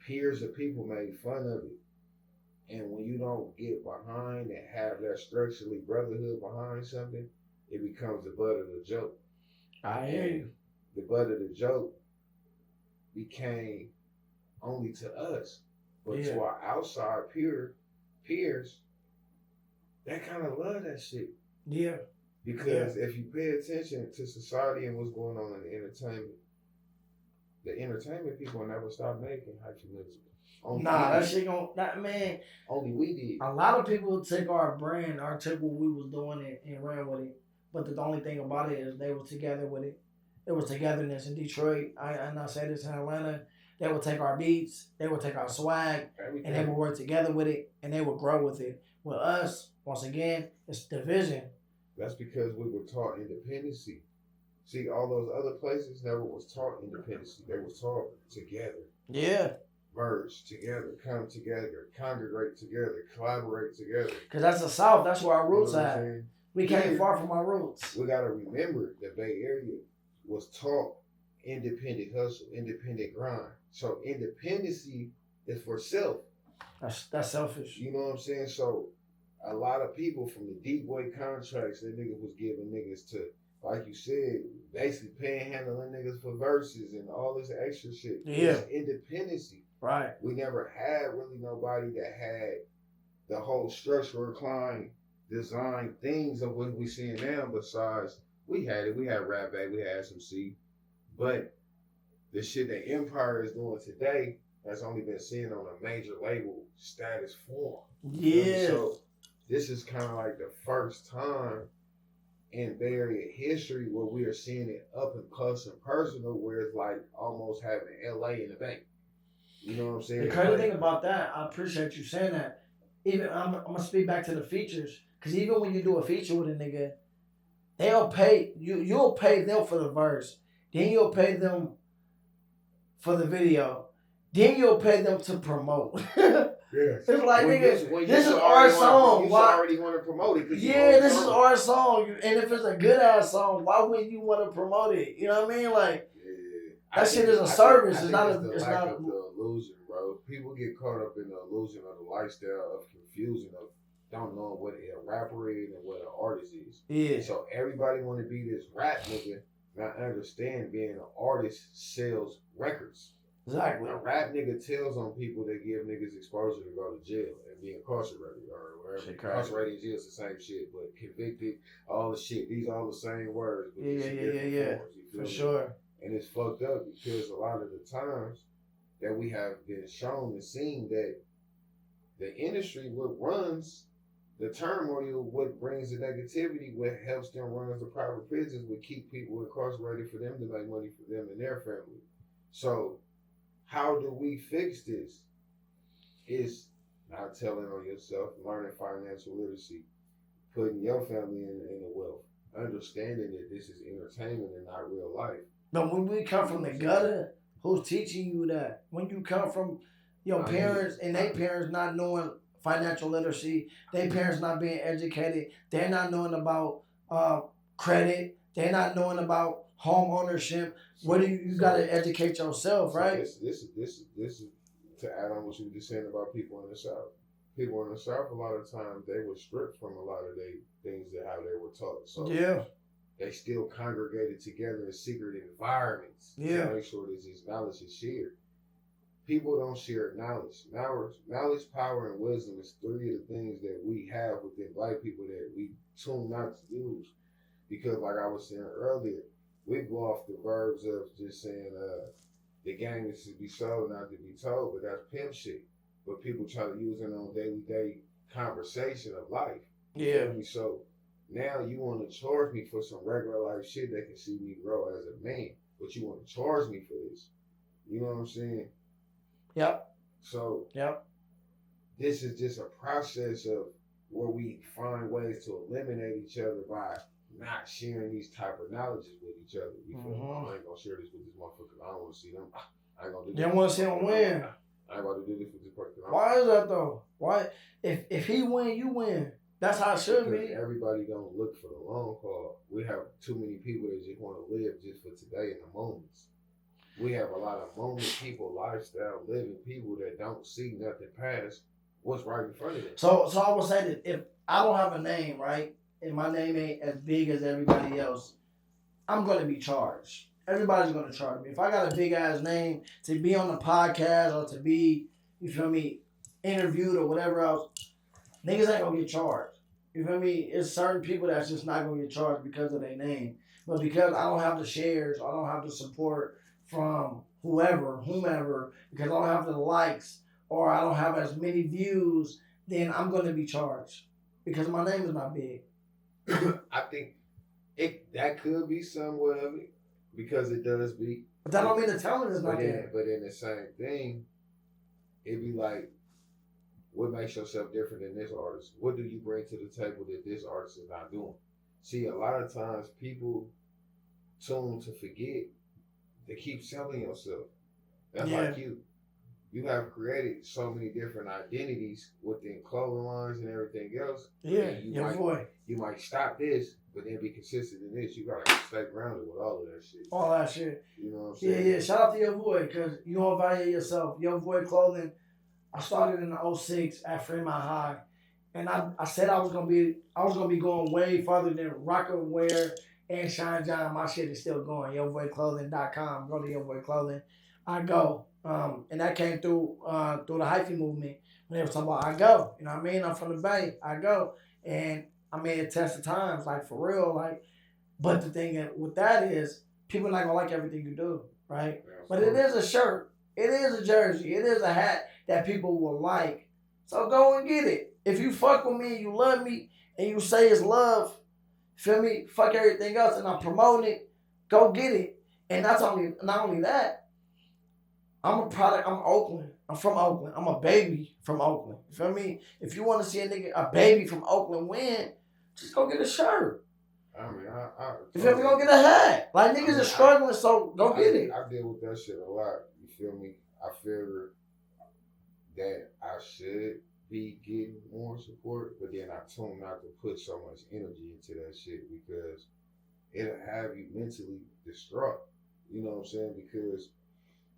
peers of people made fun of it. And when you don't get behind and have that structurally brotherhood behind something, it becomes the butt of the joke. I hear you. The butt of the joke became only to us, but to our outside peers, they kind of love that shit. Yeah. Because if you pay attention to society and what's going on in the entertainment people will never stop making hyphy music. That shit man. Only we did. A lot of people took our brand, took what we was doing and ran with it. But the only thing about it is they were together with it. it was togetherness. In Detroit, and I say this in Atlanta, they would take our beats, they would take our swag, and they would work together with it, and they would grow with it. With us, once again, it's division. That's because we were taught independency. See, all those other places never was taught independency. They was taught together. Yeah. Merge together, come together, congregate together, collaborate together. Because that's the South. That's where our roots are. We came far from our roots. We got to remember the Bay Area was taught independent hustle, independent grind. So independency is for self. That's selfish. You know what I'm saying? So a lot of people from the deep boy contracts that niggas was giving niggas to, like you said, basically panhandling niggas for verses and all this extra shit. Yeah. It's independency. Right. We never had really nobody that had the whole structural recline design things of what we seeing now. Besides, we had it. We had Rap Bag, we had some C, but the shit that Empire is doing today has only been seen on a major label status form. Yeah. So this is kind of like the first time in Bay Area history where we are seeing it up and close and personal, where it's like almost having LA in the bank. You know what I'm saying? The crazy thing about that, I appreciate you saying that. Even I'm gonna speak back to the features, because even when you do a feature with a nigga, they'll pay you. You'll pay them for the verse, then you'll pay them for the video, then you'll pay them to promote. Yes. It's like, nigga, this is our song. You already want to promote it. Yeah, this is our song, and if it's a good ass song, why wouldn't you want to promote it? You know what I mean? Like. That shit is a service. It's not a. It's not the illusion, bro. People get caught up in the illusion of the lifestyle of confusion of don't know what a rapper is and what an artist is. Yeah. So everybody want to be this rap nigga, not understand being an artist sells records. Exactly. A rap nigga tells on people that give niggas exposure to go to jail and be incarcerated or wherever. Incarcerated in jail is the same shit, but convicted, all the shit. These are all the same words. But Yeah. For sure. And it's fucked up because a lot of the times that we have been shown and seen that the industry, what runs the turmoil, what brings the negativity, what helps them run the private prisons, would keep people incarcerated for them to make money for them and their family. So how do we fix this? It's not telling on yourself, learning financial literacy, putting your family in the wealth, understanding that this is entertainment and not real life. But when we come from the gutter, who's teaching you that? When you come from your parents and their parents not knowing financial literacy, their parents not being educated, they're not knowing about credit, they're not knowing about home ownership. What do you got to educate yourself, right? This is to add on what you were just saying about people in the South. People in the South, a lot of times, they were stripped from a lot of the things that how they were taught. So yeah. They still congregated together in secret environments to make sure that this knowledge is shared. People don't share knowledge. Knowledge, power, and wisdom is three of the things that we have within Black people that we tune not to use. Because like I was saying earlier, we go off the verbs of just saying the game is to be sold, not to be told, but that's pimp shit. But people try to use it on day-to-day conversation of life. Yeah. So now you want to charge me for some regular life shit that can see me grow as a man, but you want to charge me for this. You know what I'm saying? Yep. So this is just a process of where we find ways to eliminate each other by not sharing these type of knowledges with each other. You feel me? I ain't gonna share this with this motherfucker. I don't want to see them. I ain't gonna do this. You don't want to see them win. I ain't about to do this with this person. Why is that though? Why? If he win, you win. That's how it should be. Everybody don't look for the long haul. We have too many people that just want to live just for today and the moments. We have a lot of moment people, lifestyle, living people that don't see nothing past what's right in front of them. So I will say that if I don't have a name, right, and my name ain't as big as everybody else, I'm going to be charged. Everybody's going to charge me. If I got a big ass name to be on the podcast or to be, you feel me, interviewed or whatever else, niggas ain't going to get charged. You feel me? It's certain people that's just not going to get charged because of their name. But because I don't have the shares, I don't have the support from whomever, because I don't have the likes or I don't have as many views, then I'm going to be charged because my name is not big. I think that could be somewhat of it. because it does be. But that don't mean the talent is not But there. in the same thing, it'd be like, what makes yourself different than this artist? What do you bring to the table that this artist is not doing? See, a lot of times people tune to forget to keep selling yourself. That's like you. You have created so many different identities within clothing lines and everything else. Yeah, you might stop this, but then be consistent in this. You gotta stay grounded with all of that shit. All that shit. You know what I'm saying? Yeah. Shout out to your boy, because you don't value yourself. Your boy clothing. I started in the 06 at Fremont High, and I said I was gonna be going way farther than Rocker Wear and Shine John. My shit is still going. YourBoyClothing.com. Go to Your Boy Clothing. I go. And that came through the hyphy movement when they were talking about I go. You know what I mean? I'm from the Bay. I go. And I made a test of times, like for real. Like, but the thing with that is people not gonna like everything you do, right? Yeah, but it is a shirt. It is a jersey. It is a hat that people will like. So go and get it. If you fuck with me, you love me, and you say it's love, feel me? Fuck everything else, and I'm promoting it. Go get it. And not only that, I'm a product. I'm Oakland. I'm from Oakland. I'm a baby from Oakland. You feel me? If you want to see a baby from Oakland win, just go get a shirt. I mean, you feel me? Go get a hat. Like niggas are struggling, so go get it. I deal with that shit a lot. You feel me? I feel that I should be getting more support, but then I tune not to put so much energy into that shit because it'll have you mentally distraught. You know what I'm saying? Because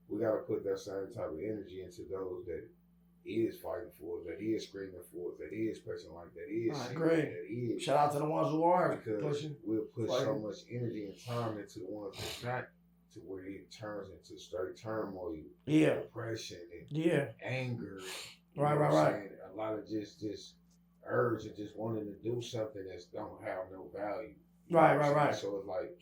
we gotta put that same type of energy into those that is fighting for us, that is screaming for us, that is pressing like that is great. That is. Shout out to the ones who are because pushing. We'll put so much energy and time into the ones that's not, to where it turns into straight turmoil, depression, and anger. Right. A lot of just urge and just wanting to do something that don't have no value. Right. So it's like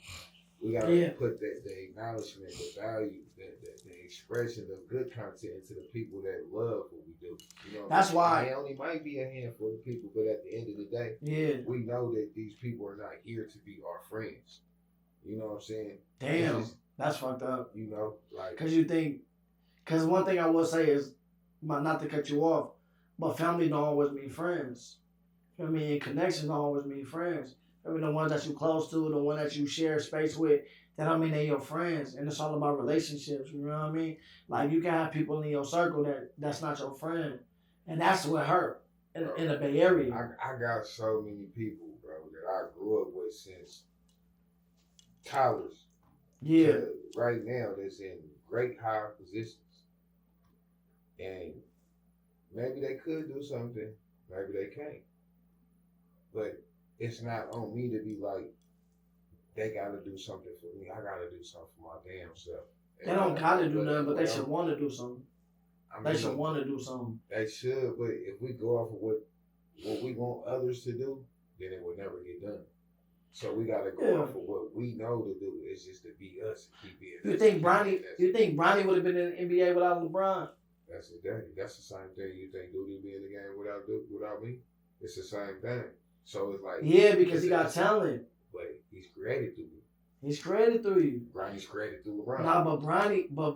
we gotta put the acknowledgement, the value, the expression of good content into the people that love what we do. You know, that's why it only might be a handful of people, but at the end of the day, we know that these people are not here to be our friends. You know what I'm saying? Damn, that's fucked up. You know, like because one thing I will say is, not to cut you off, but family don't always mean friends. I mean, connections don't always mean friends. I mean, the ones that you close to, the one that you share space with, that don't mean they're your friends. And it's all about relationships, you know what I mean? Like, you can have people in your circle that's not your friend. And that's what hurt in the Bay Area. I got so many people, bro, that I grew up with since college. Yeah. Right now, that's in great high positions. And maybe they could do something, maybe they can't. But it's not on me to be like, they gotta do something for me. I gotta do something for my damn self. They don't gotta do nothing, but they should want to do something. They should want to do something. They should, but if we go off of what we want others to do, then it will never get done. So we gotta go off of what we know to do. It's just to be us and keep being. You think Bronny would have been in the NBA without LeBron? That's the thing. That's the same thing. You think Duty be in the game without me? It's the same thing. So it's like because he got talent. But he's created through you. He's created through you. Bronny's created through LeBron. Nah, but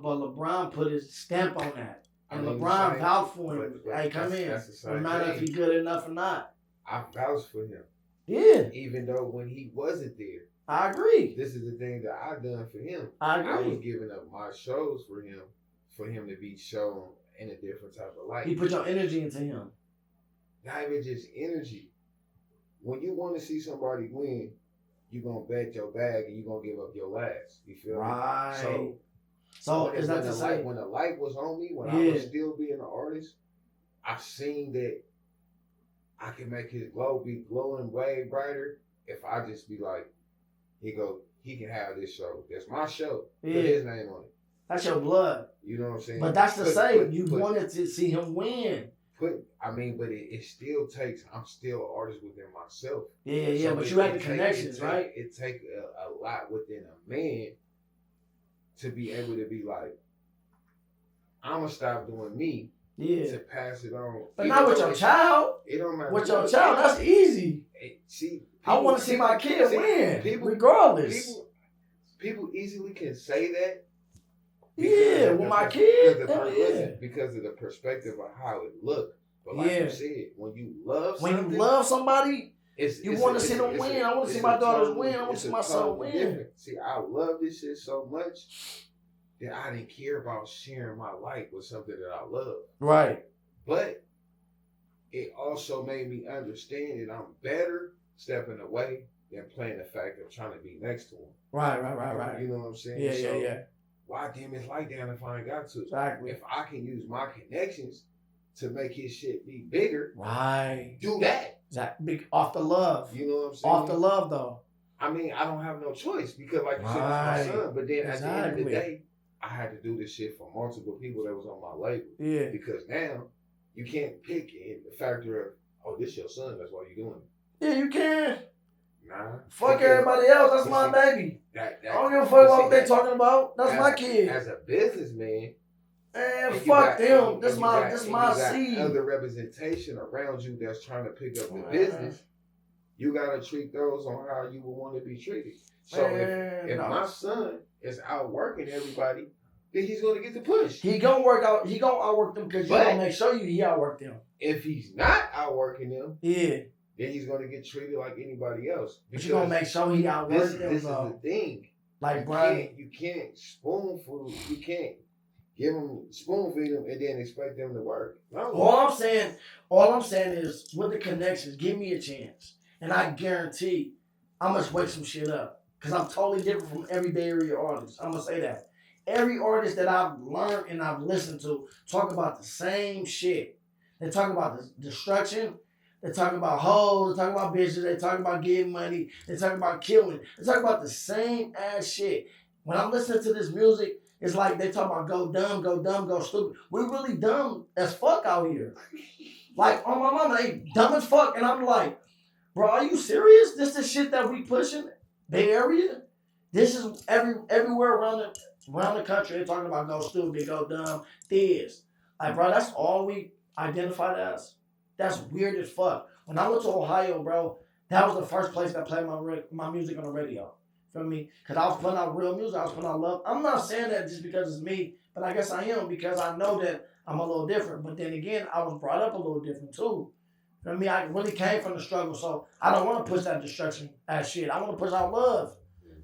LeBron put his stamp on that. And LeBron vouched for him. Hey, come in. No matter if he's good enough or not. I vouched for him. Yeah. Even though when he wasn't there. I agree. This is the thing that I done for him. I agree. I was giving up my shows for him to be shown in a different type of light. He put your energy into him. Not even just energy. When you want to see somebody win, you're going to bet your bag and you're going to give up your last. You feel me? So is that to say? When the light was on me, when I was still being an artist, I seen that I can make his glow be glowing way brighter if I just be like, he can have this show. That's my show. Put his name on it. That's your blood. You know what I'm saying? But that's to say, you wanted to see him win. But it still takes, I'm still an artist within myself. Yeah, but you have the connections, right? It takes a lot within a man to be able to be like, I'm going to stop doing me to pass it on. But not with your child. It don't matter. With your child, that's easy. I want to see my kid win, regardless. people easily can say that. Yeah, with my kid. Because of the perspective of how it looked. But like you said, when you love somebody, you want to see them win. I want to see my daughters win. I want to see my son win. Different. See, I love this shit so much that I didn't care about sharing my life with something that I love. Right. But it also made me understand that I'm better stepping away than playing the fact of trying to be next to him. Right. You know what I'm saying? Yeah. Why dim his light down if I ain't got to? Exactly. If I can use my connections to make his shit be bigger, right? Do that. Big off the love. You know what I'm saying? Off the love, though. I mean, I don't have no choice because, like you said, it's my son. But then at the end of the day, I had to do this shit for multiple people that was on my label. Yeah. Because now you can't pick in the factor of, oh, this your son. That's why you doing it. Yeah, you can. Nah. Fuck everybody else. That's my baby. I don't give a fuck about what they talking about. That's my kid. As a businessman, man, fuck them. This my seed. Other representation around you that's trying to pick up the business. You gotta treat those on how you would want to be treated. So if my son is out working everybody, then he's gonna get the push. He gonna outwork them because you gonna make sure he outwork them. If he's not outworking them, then he's gonna get treated like anybody else. But you gonna make sure he outworks them. This is the thing. Like Brian, you can't spoon food. You can't give them spoon feed them and then expect them to work. No. All I'm saying is with the connections, give me a chance, and I guarantee I'm gonna wake some shit up because I'm totally different from every Bay Area artist. I'm gonna say that every artist that I've learned and I've listened to talk about the same shit. They talk about the destruction. They talk about hoes. They talk about bitches. They talk about getting money. They talk about killing. They talk about the same ass shit. When I'm listening to this music, it's like they talk about go dumb, go stupid. We really dumb as fuck out here. Like, on my mama, they dumb as fuck. And I'm like, bro, are you serious? This is shit that we pushing? Bay Area? This is everywhere around the country. They're talking about go stupid, go dumb, this. Like, bro, that's all we identified as. That's weird as fuck. When I went to Ohio, bro, that was the first place that played my music on the radio. Feel me? Because I was putting out real music. I was putting out love. I'm not saying that just because it's me, but I guess I am because I know that I'm a little different. But then again, I was brought up a little different too. Feel me? I really came from the struggle, so I don't want to push that destruction ass shit. I want to push out love.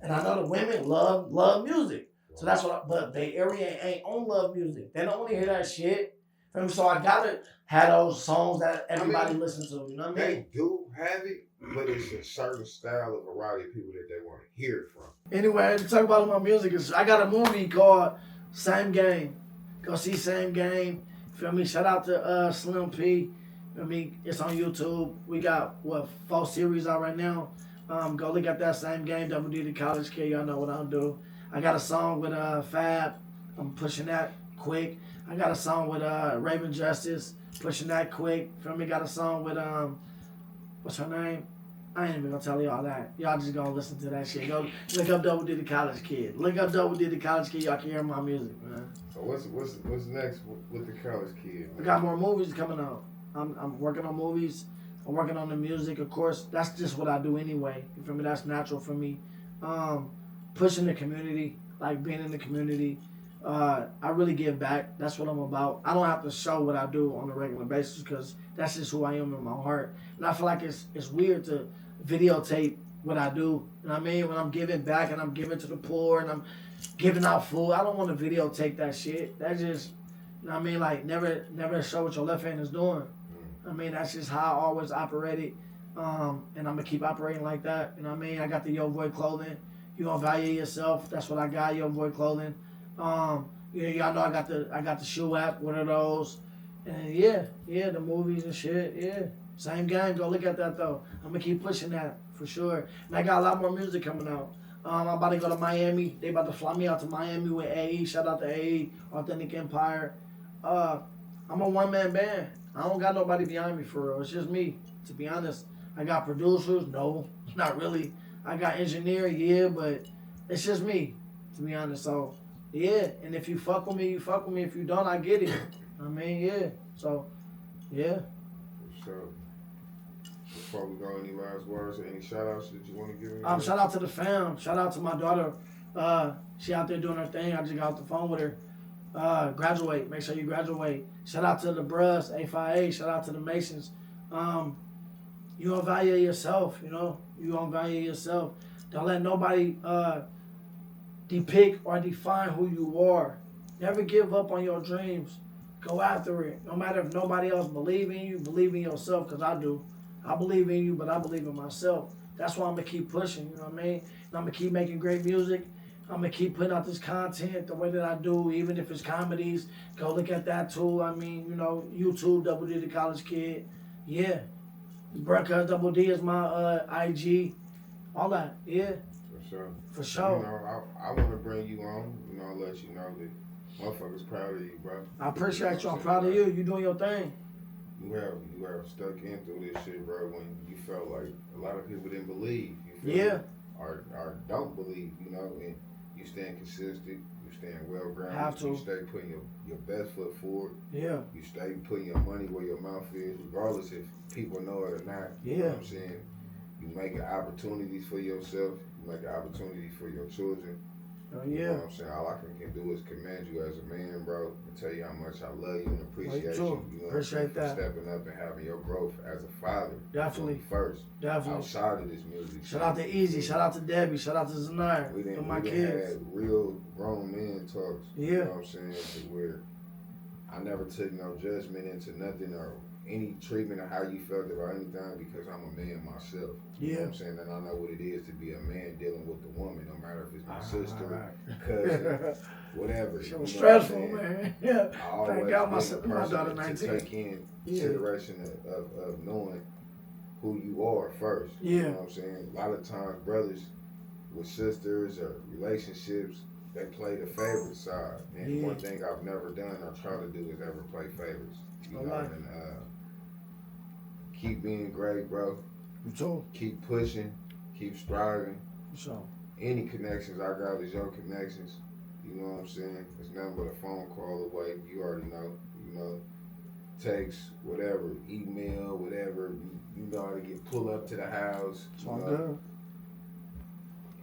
And I know the women love music. So that's what but Bay Area ain't on love music. They don't want to hear that shit. So I gotta have those songs that everybody listens to. You know what I mean? They do have it, but it's a certain style of variety of people that they want to hear it from. Anyway, to talk about my music, I got a movie called Same Game. Go see Same Game. Feel me? Shout out to Slim P. Feel me? It's on YouTube. We got 4 series out right now. Go look at that Same Game. W.Y.A.U the College Kid. Y'all know what I'll do. I got a song with Fab. I'm pushing that quick. I got a song with Raven Justice, pushing that quick. Feel me? Got a song with what's her name? I ain't even gonna tell y'all that. Y'all just gonna listen to that shit. Go look up W.Y.A.U the College Kid. Look up W.Y.A.U the College Kid. Y'all can hear my music, man. So what's next with the College Kid? We got more movies coming out. I'm working on movies. I'm working on the music, of course. That's just what I do anyway. You feel me? That's natural for me. Pushing the community, like being in the community. I really give back. That's what I'm about. I don't have to show what I do on a regular basis because that's just who I am in my heart. And I feel like it's weird to videotape what I do. You know what I mean? When I'm giving back and I'm giving to the poor and I'm giving out food, I don't want to videotape that shit. That's just, you know what I mean? Like never show what your left hand is doing. I mean, that's just how I always operated. And I'm going to keep operating like that. You know what I mean? I got the Yo Boy clothing. You gonna value yourself. That's what I got, Yo Boy clothing. Y'all know I got the shoe app, one of those. And yeah, the movies and shit, yeah. Same game, go look at that though. I'm gonna keep pushing that for sure. And I got a lot more music coming out. I'm about to go to Miami. They about to fly me out to Miami with A.E. Shout out to A.E. Authentic Empire. I'm a one-man band. I don't got nobody behind me for real. It's just me, to be honest. I got producers, no, not really. I got engineer, yeah, but it's just me, to be honest. So, yeah, and if you fuck with me, you fuck with me. If you don't, I get it. I mean, yeah. So, yeah. For sure. Before we go, any last words or any shout outs that you want to give me? Shout out to the fam. Shout out to my daughter, She out there doing her thing. I just got off the phone with her. Graduate. Make sure you graduate. Shout out to the Bruhs, A5A. Shout out to the Masons. You don't value yourself, you know. You don't value yourself. Don't let nobody depict or define who you are. Never give up on your dreams. Go after it. No matter if nobody else believe in you, believe in yourself, because I do. I believe in you, but I believe in myself. That's why I'm going to keep pushing, you know what I mean? And I'm going to keep making great music. I'm going to keep putting out this content the way that I do, even if it's comedies. Go look at that too. I mean, you know, YouTube, W.Y.A.U the College Kid. Yeah. BruhCuzDoubleD is my IG. All that. Yeah. For sure. For sure. You know, I want to bring you on. You know, let you know that motherfuckers proud of you, bro. I appreciate you. I'm proud of you. You doing your thing. You have stuck in through this shit, bro, when you felt like a lot of people didn't believe. You feel Yeah. me? Or don't believe, you know, and you staying consistent, you staying well grounded, Have to. you stay putting your best foot forward. Yeah. You stay putting your money where your mouth is, regardless if people know it or not. Yeah. You know what I'm saying? You making opportunities for yourself, you making opportunities for your children. Oh, You yeah. know what I'm saying? All I can do is commend you as a man, bro, and tell you how much I love you and appreciate too. you. You know what I'm saying? Appreciate For that. stepping up and having your growth as a father. Definitely. First. Definitely. Outside of this music. Shout out to Easy. Shout out to Debbie. Shout out to Zanire. We didn't, and my we kids. didn't had real grown men talks. Yeah. You know what I'm saying? To where I never took no judgment into nothing or any treatment of how you felt about anything because I'm a man myself. You know what I'm saying? And I know what it is to be a man dealing with a woman, no matter if it's my sister, cousin, whatever. It you know was what stressful, I'm saying? man. Yeah. I always Thank God been my a person daughter to 19. take in consideration of knowing who you are first. Yeah. You know what I'm saying? A lot of times brothers with sisters or relationships, they play the favorite side. And one thing I've never done or try to do is ever play favorites. You know, and keep being great, bro. You too. Keep pushing, keep striving. So. Any connections I got is your connections. You know what I'm saying? It's nothing but a phone call away. You already know. You know, text, whatever, email, whatever. You know how to pull up to the house. It's all good.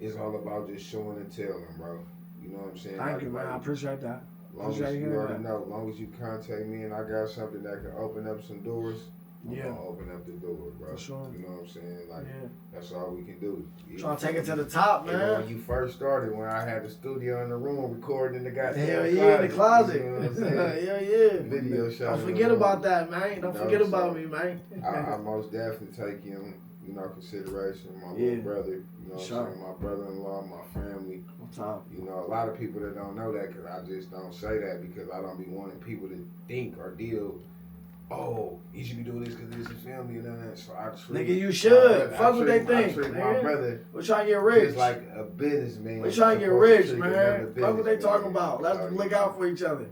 It's all about just showing and telling, bro. You know what I'm saying? Thank you, man. I appreciate that. Long as you already know, long as you contact me and I got something that can open up some doors, I'm gonna open up the door, bro. For sure. You know what I'm saying? Like, that's all we can do. Trying to take it to the top, man. When you first started, when I had the studio in the room recording in the goddamn Hell yeah, in the closet. You know what I'm saying? Hell yeah. Video shot. Don't forget about that, man. Don't forget about me, man. I most definitely take him, you know, consideration. My little brother, you know what I'm saying? My brother-in-law, my family. You know, a lot of people that don't know that because I just don't say that because I don't be wanting people to think or deal. Oh, you should be doing this because this is family and that. So I treat. Nigga, you should. Fuck what they think. I treat my brother. We're trying to get rich. Just like a businessman. We're trying to get rich, man. Fuck what they talking about. Let's look out for each other.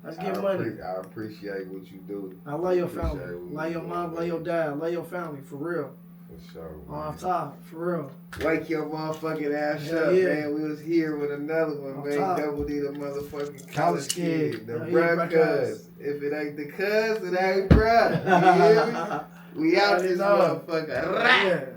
Let's get money. I appreciate what you do. I love your family. Love your mom, love your dad, love your family, for real. For sure. Off top, for real. Wake your motherfucking ass up, man. We was here with another one, man. W.Y.A.U the motherfucking college kid. The BruhCuz. If it ain't the cuz, it ain't bruh. You hear me? We out this motherfucker.